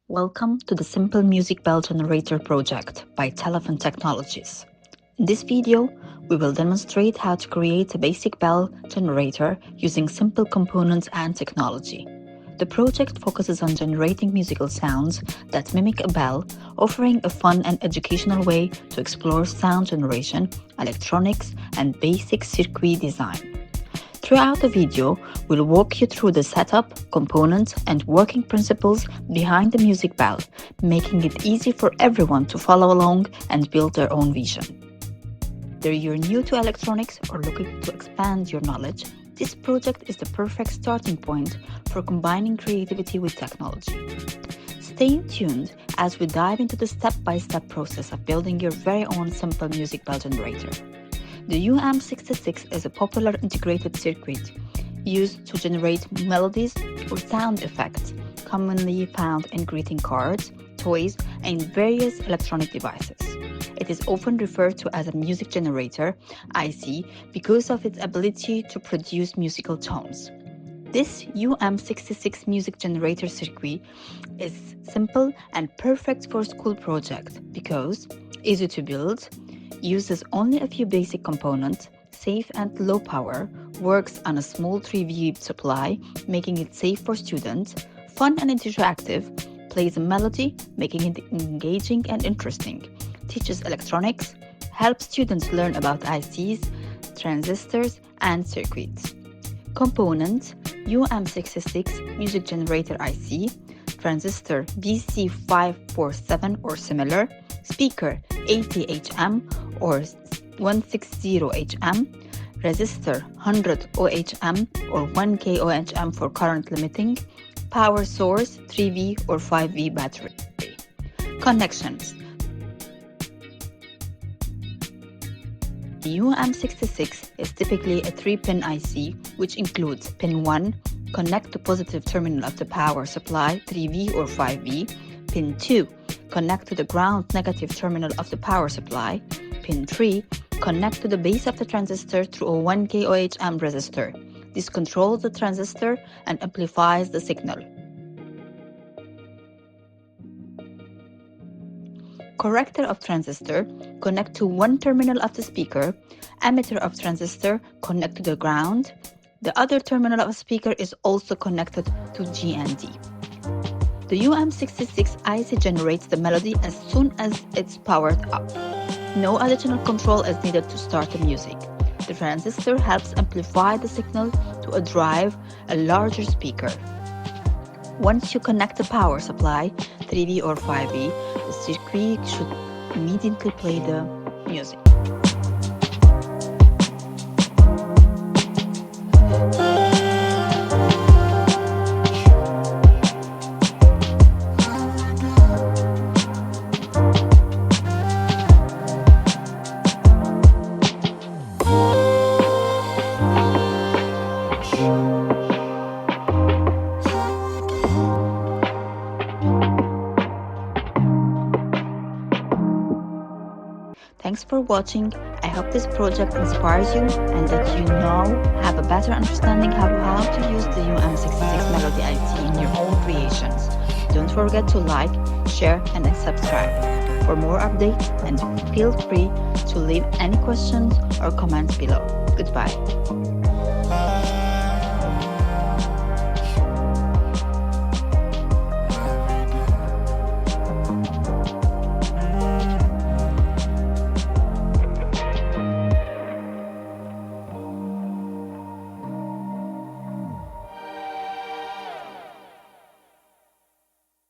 Welcome to the Simple Music Bell Generator project by Telephone Technologies. In this video, we will demonstrate how to create a basic bell generator using simple components and technology. The project focuses on generating musical sounds that mimic a bell, offering a fun and educational way to explore sound generation, electronics, and basic circuit design. Throughout the video, we'll walk you through the setup, components, and working principles behind the music bell, making it easy for everyone to follow along and build their own vision. Whether you're new to electronics or looking to expand your knowledge, this project is the perfect starting point for combining creativity with technology. Stay tuned as we dive into the step-by-step process of building your very own simple music bell generator. The UM66 is a popular integrated circuit used to generate melodies or sound effects commonly found in greeting cards, toys, and various electronic devices. It is often referred to as a music generator IC because of its ability to produce musical tones. This UM66 music generator circuit is simple and perfect for school project because easy to build, uses only a few basic components, safe and low power, works on a small 3V supply, making it safe for students, fun and interactive, plays a melody, making it engaging and interesting, teaches electronics, helps students learn about ICs, transistors, and circuits. Components: UM66 music generator IC, transistor BC547 or similar, speaker 80HM or 160HM, resistor 100 OHM or 1K OHM for current limiting, power source 3V or 5V battery. Connections: the UM66 is typically a 3-pin IC, which includes pin 1, connect to positive terminal of the power supply 3V or 5V, pin 2, connect to the ground negative terminal of the power supply, pin 3, connect to the base of the transistor through a 1K OHM resistor. This controls the transistor and amplifies the signal. Corrector of transistor, connect to one terminal of the speaker. Emitter of transistor, connect to the ground. The other terminal of a speaker is also connected to GND. The UM66 IC generates the melody as soon as it's powered up. No additional control is needed to start the music. The transistor helps amplify the signal to a drive, a larger speaker. Once you connect the power supply, 3V or 5V, the circuit should immediately play the music. Thanks for watching. I hope this project inspires you and that you now have a better understanding how to use the UM66 Melody IC in your own creations. Don't forget to like, share, and subscribe for more updates, and feel free to leave any questions or comments below. Goodbye.